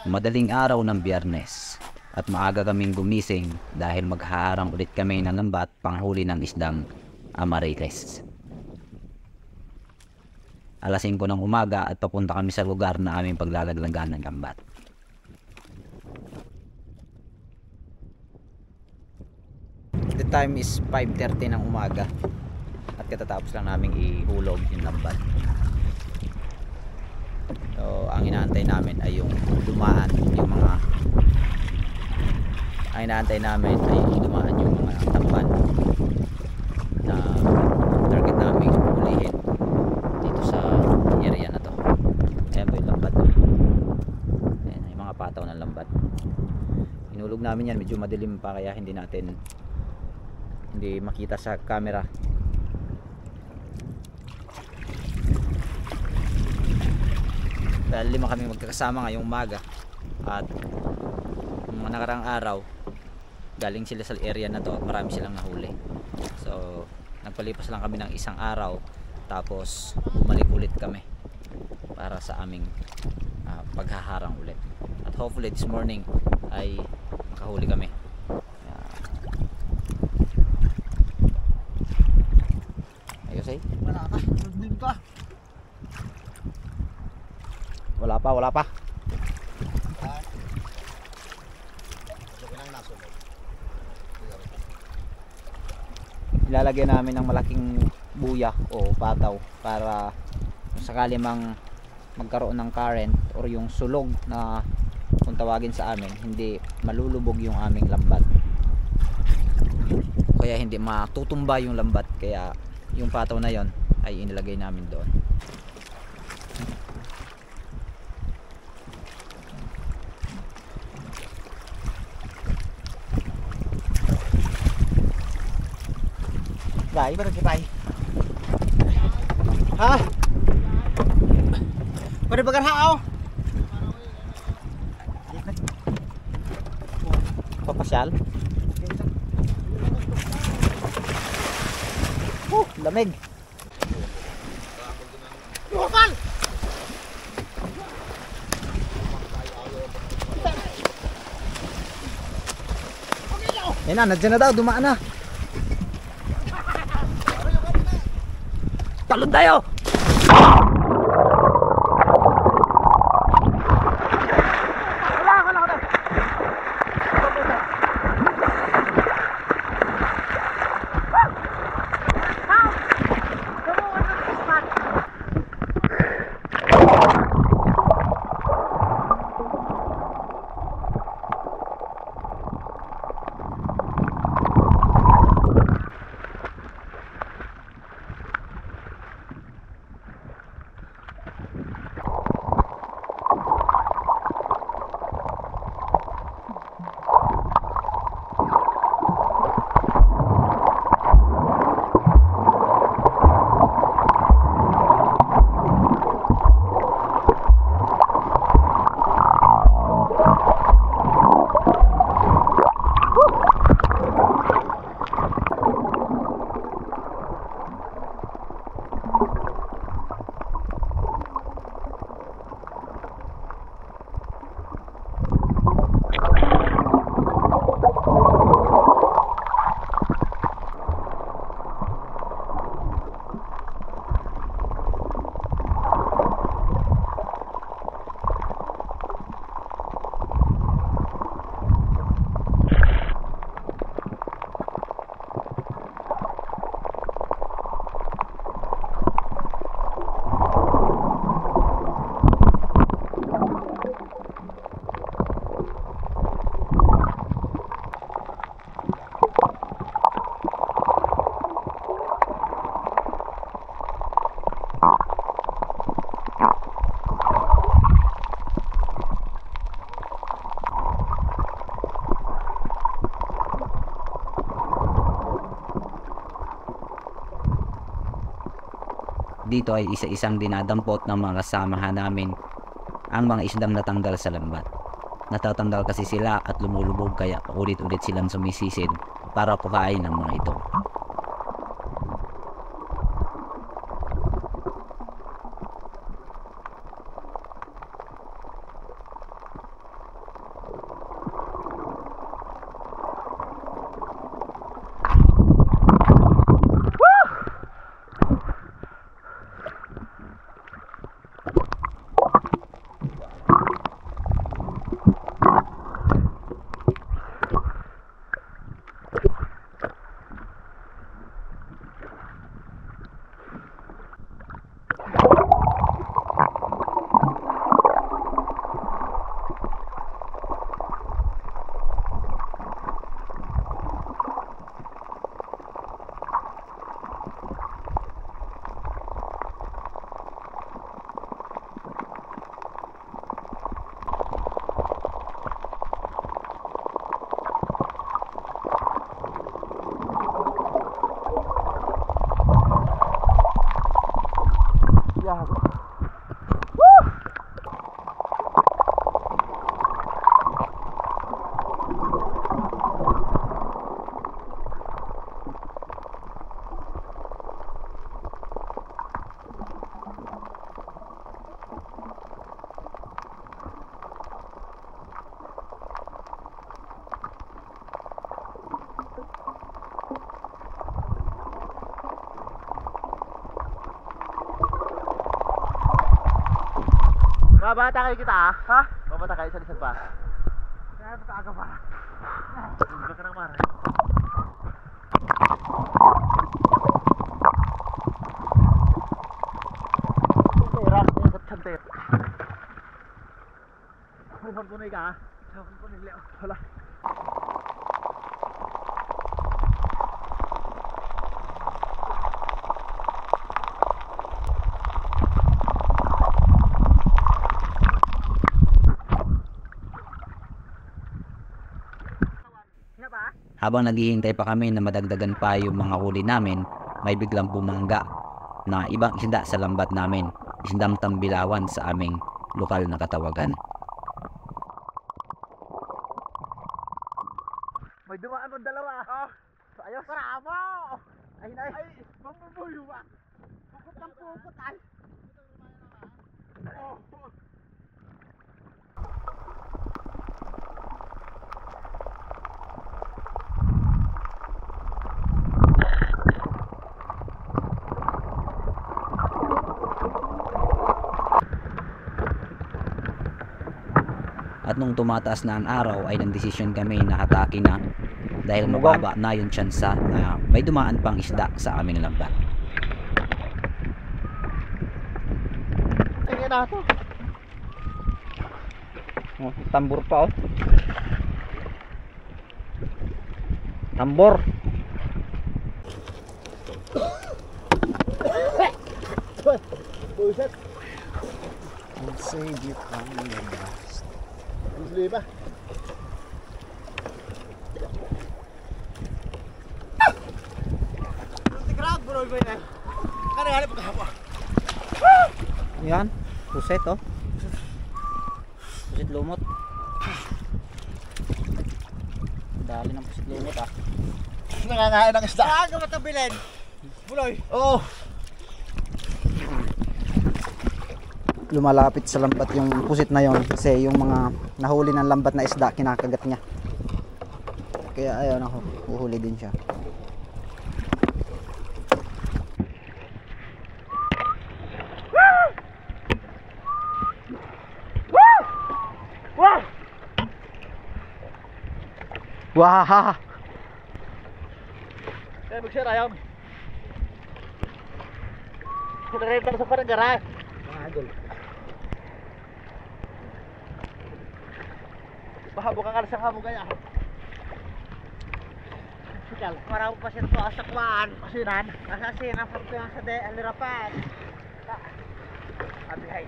Madaling araw ng Biyernes at maaga kaming gumising dahil maghaharang ulit kami ng lambat panghuli ng isdang Amariles. Alas 5 ng umaga at papunta kami sa lugar na aming paglalaglagan ng lambat. The time is 5:30 ng umaga at katatapos lang naming ihulog yung lambat. So, ang inaantay namin ay yung dumaan yung mga tamban na target namin hulihin dito sa area na to. Ayan po yung lambat. Ayan, yung mga pataw ng lambat. Hinulog namin yan, medyo madilim pa kaya hindi makita sa camera. Dahil 5 kami magkakasama ngayong umaga at mga nakarang araw galing sila sa area na to at marami silang nahuli. So nagpalipas lang kami ng isang araw tapos bumalik ulit kami para sa aming paghaharang ulit. At hopefully this morning ay makahuli kami. Ayos eh? Wala ka, nagbil ka. Wala pa. Ilalagay namin ng malaking buya o pataw para sakali mang magkaroon ng current or yung sulog na kung tawagin sa amin, hindi malulubog yung aming lambat. Kaya hindi matutumba yung lambat, kaya yung pataw na yon ay inilagay namin doon. Gái bắt được cái tay. Hả? Có được bagay hao? Papasyal? Lamig. Lupan! Yan na, nandiyan na daw, dumaan na. Talon tayo! Dito ay isa-isang dinadampot ng mga kasamahan namin ang mga isdang natanggal sa lambat. Natatanggal kasi sila at lumulubog kaya ulit-ulit silang sumisisid para pakain ng mga ito. Babata kayo kita ha? Babata kayo sa lisan pa. Kaya aga pa. Hindi ka nang mara. Rak ni sa chanter. May pagtunay ka ha? Sabi ko nila. Wala. Habang naghihintay pa kami na madagdagan pa yung mga huli namin, may biglang bumangga na ibang isda sa lambat namin, isdang tambilawan sa aming lokal na katawagan. May dumaan mo dalawa. Ayos. Bravo! Ay, mabubuyo ba? Pukot ang pukot ay. At nung tumataas na ang araw ay nagdesisyon kami na hatake na dahil mababa na yung tsansa na may dumaan pang isda sa aming lambat. Tingnan na ito. Oh, tambor pa oh. Tambor. Buset. I'll save you from the dust. Busli ba? Tigrag bro ba yan? Kaya halip pagkahapa. Yan, puset oh. Puset lumot. Dali ng puset lumot ah. Nangangain ng isda. Aga matabilin. Buloy. Oo. Lumalapit sa lambat yung pusit na yon kasi yung mga nahuli ng lambat na isda kinakagat niya. Kaya ayun ako, uhuli din siya. Wah! Kaya mag-share ayaw. Kinarenta sa parang garay. Idol. Bahabo ka nga sa hamo kaya. Sikal, marami pa siya ito asakwaan. Asinan. Asasinan pa ito sa de alirapan. Abigay.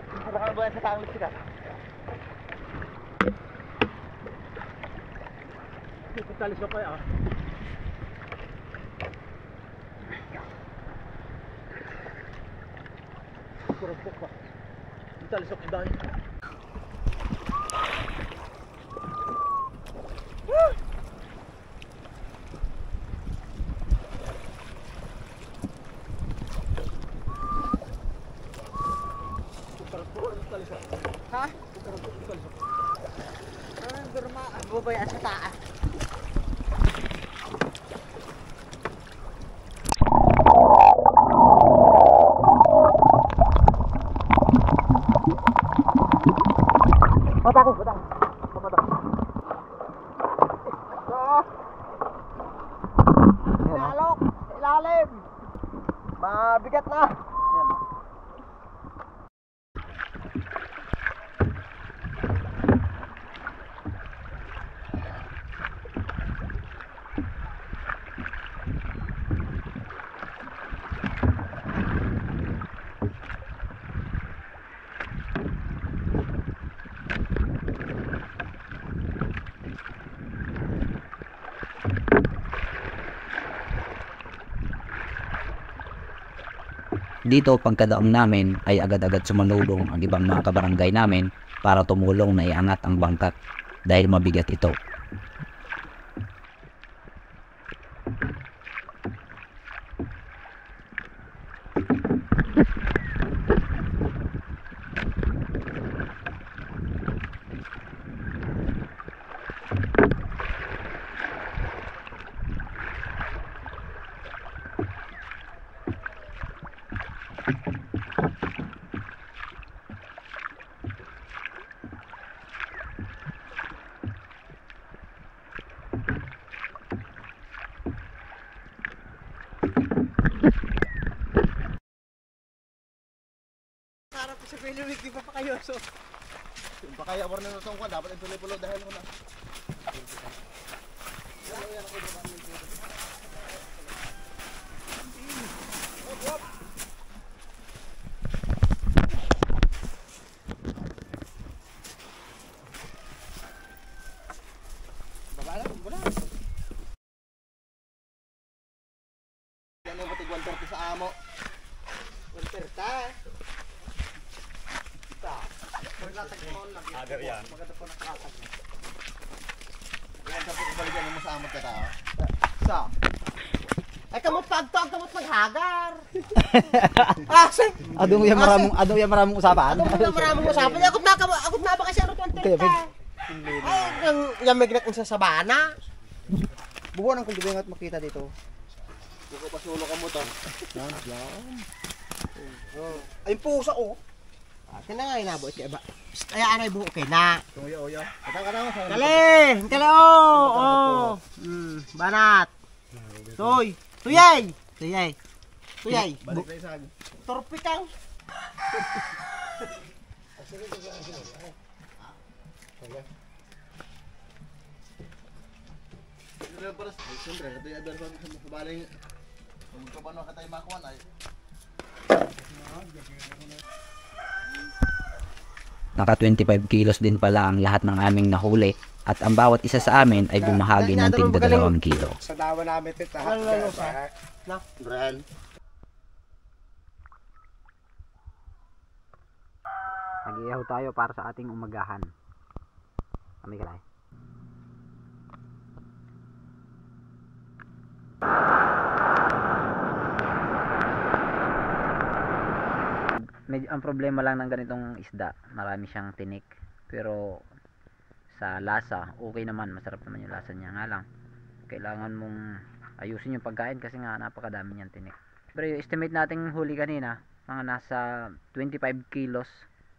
Ano ka ba sa taong sikal? Italis ko kaya. Kurang pa. Italis ako dahil. Ha? Ang durma, ang bubayan sa taas. Batako. Ilalok, ilalim. Mabigat na. Yan. Dito pagkadaong namin ay agad-agad sumalubong ang ibang mga kabarangay namin para tumulong na iangat ang bangkak dahil mabigat ito. Harap ko sa Piliwig, di pa pa kayo. So, Yung pa kaya war na nutong ko, dapat ituloy pulo dahil ko na. baba lang, wala. Yan yung batig 130 sa amo. 130. Maglatag mo lang. Agad yan. Maganda po nakakatag mo. Yan sa pagbaligyan mo sa amot ka tao. Sa. Ay kamot pagtog, kamot maghagar. Asa? Adong yan maraming usapan. Ano mo na maraming usapan? Akot na ba kasi ano 130? Ay, yung magnet ng sa sabana. Buwan ang kulibing at makita dito. Buko pasulo ka mo to. Ay, pusa ko. Akin na nga inabo. Ay, anay buo okay na. Tuyo. Katang-katang sa. Kali, oh. Banat. Toy. Tuyay. Balik na isag. Torpikang. Pero para sa siyempre, ito yung advance sa baling. Kung paano ka tayo makuha ay. Naka 25 kilos din pala ang lahat ng aming nahuli at ang bawat isa sa amin ay bumahagi ng tigda 2 kilo. Sa dawa namin ito. Bran. Nag-iihaw tayo para sa ating umagahan. Kami kalay. Medyo ang problema lang ng ganitong isda, marami siyang tinik, pero sa lasa okay naman, masarap naman yung lasa niya. Nga lang kailangan mong ayusin yung pagkain kasi nga napakadami niyang tinik. Pero yung estimate nating huli kanina, mga nasa 25 kilos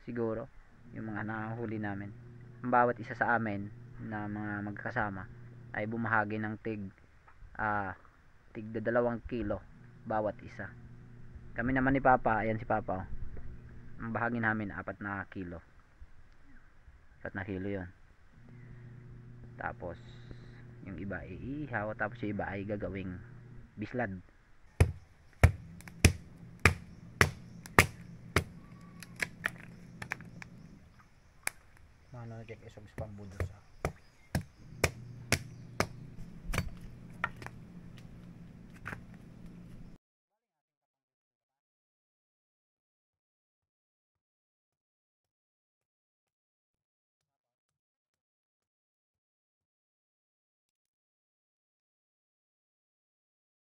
siguro yung mga nahuli namin. Ang bawat isa sa amin na mga magkasama ay bumahagi ng tigda 2 kilo bawat isa. Kami naman ni Papa, ayan si Papa, oh. Ang bahagi namin 4 na kilo. 4 na kilo yun. Tapos yung iba ay iihaw, tapos yung iba ay gagawing bislad. Mana check isog spam budos ah.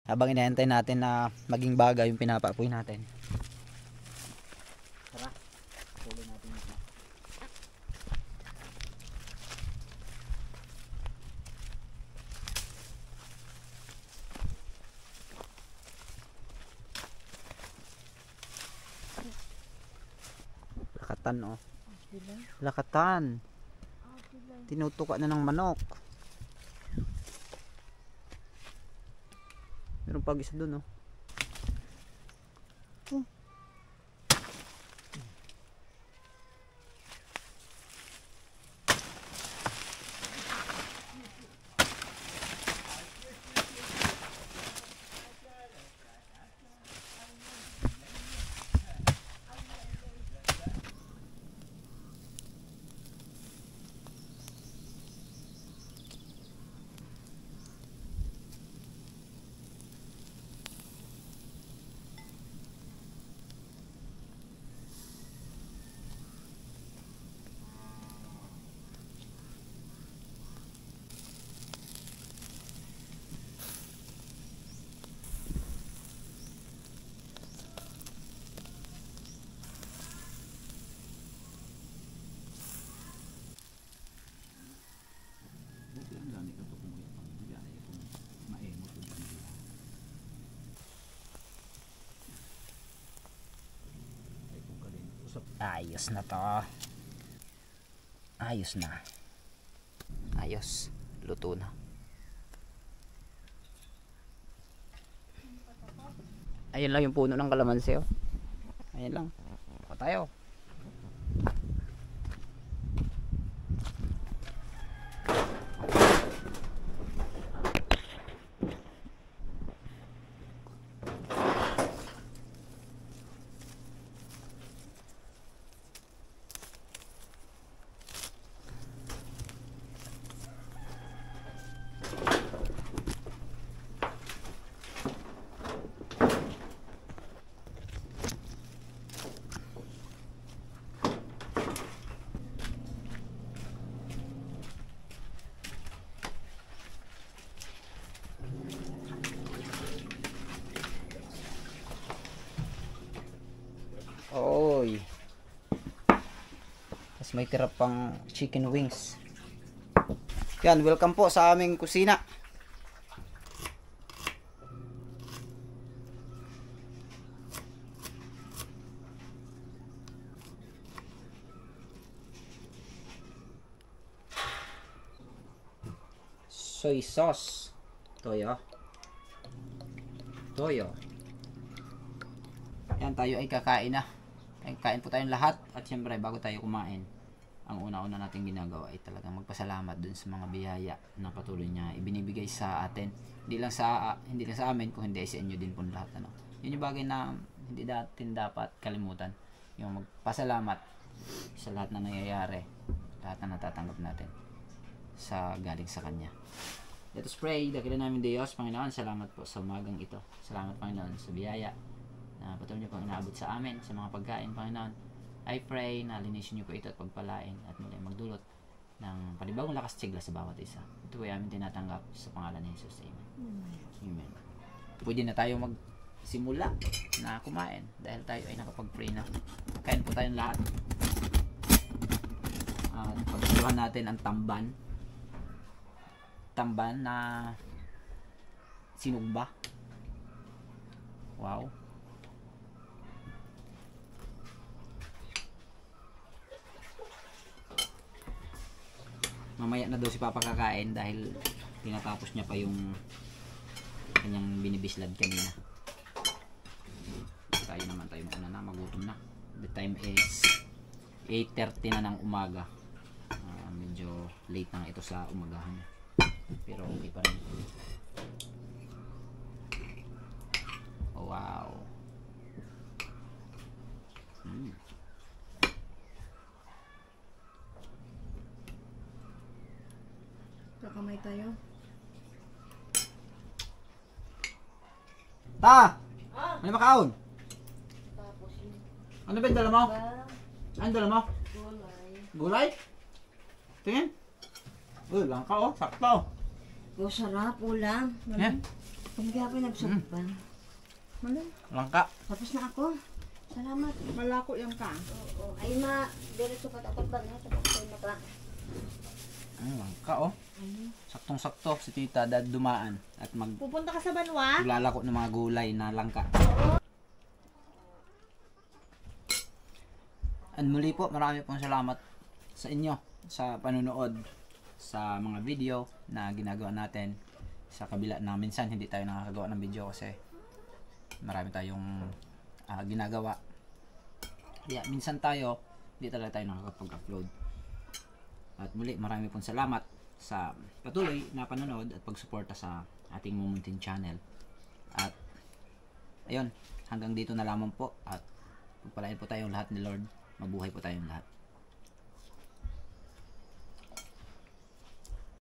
Habang inaantay natin na maging baga yung pinapapoy natin. Tara, tuloy natin ito. Lakatan oh. Lakatan. Tinutuka na ng manok. Meron pag isa dun, oh. Ayos na to. Ayos na. Ayos. Luto na. Ayun lang yung puno ng kalamansi, oh. Ayun lang. Pa tayo. Oy. Tapos may tira pang chicken wings. Yan, welcome po sa aming kusina. Soy sauce. Toyo. Toyo. Yan, tayo ay kakain na. Kain po tayong lahat. At syempre, bago tayo kumain, ang una-una natin ginagawa ay talagang magpasalamat dun sa mga biyaya na patuloy niya ibinibigay sa atin. Hindi lang sa amin, kung hindi sa inyo din po lahat. Ano. Yun yung bagay na hindi natin dapat kalimutan. Yung magpasalamat sa lahat na nangyayari, lahat na natatanggap natin sa galing sa Kanya. Let us pray. Dakilan namin Diyos, Panginoon, salamat po sa umagang ito. Salamat, Panginoon, sa biyaya na patuloy niyo pong inaabot sa amin, sa mga pagkain, Panginoon. I pray na linisin niyo po ito at pagpalain at muli magdulot ng panibagong lakas tigla sa bawat isa. Ito ay aming tinatanggap sa pangalan ni Jesus. Amen. Amen. Pwede na tayo magsimula na kumain dahil tayo ay nakapag-pray na. Kain po tayong lahat. At pagsaluhan natin ang tamban. Tamban na sinugba. Wow. Mamaya na daw si Papa kakain dahil tinatapos niya pa yung kanyang binibislad kanina. Tayo naman, tayo mauna na, magutom na. The time is 8:30 na ng umaga. Medyo late na ito sa umagahan. Pero okay pa rin. Oh, wow. Kakamay tayo. Ta! Ano makaon? Tapos yung Ano ba yung dala mo? bang Ano dala mo? gulay. Gulay? Tingin? Uy, lang ka oh, sakto. Oh, sarap, ulam. Yan, Kung kaya pa nagsupan. lang ka. Tapos na ako. Salamat. Malako yung ka. Oo. Ay ma, diretso ka dapat ba na? Tapos tayo maka. Lang ka oh. Saktong-sakto si tita dad dumaan at Pupunta ka sa Banwa? maglalako ng mga gulay na langka. And muli po, marami pong salamat sa inyo sa panunood sa mga video na ginagawa natin sa kabila na minsan hindi tayo nakakagawa ng video kasi marami tayong ginagawa. Kaya minsan tayo hindi talaga tayo nakakapag-upload. At muli, marami pong salamat sa patuloy na panonood at pagsuporta sa ating Mumuntin channel. At ayun, hanggang dito na lamang po at pagpalain po tayong lahat ni Lord. Mabuhay po tayong lahat.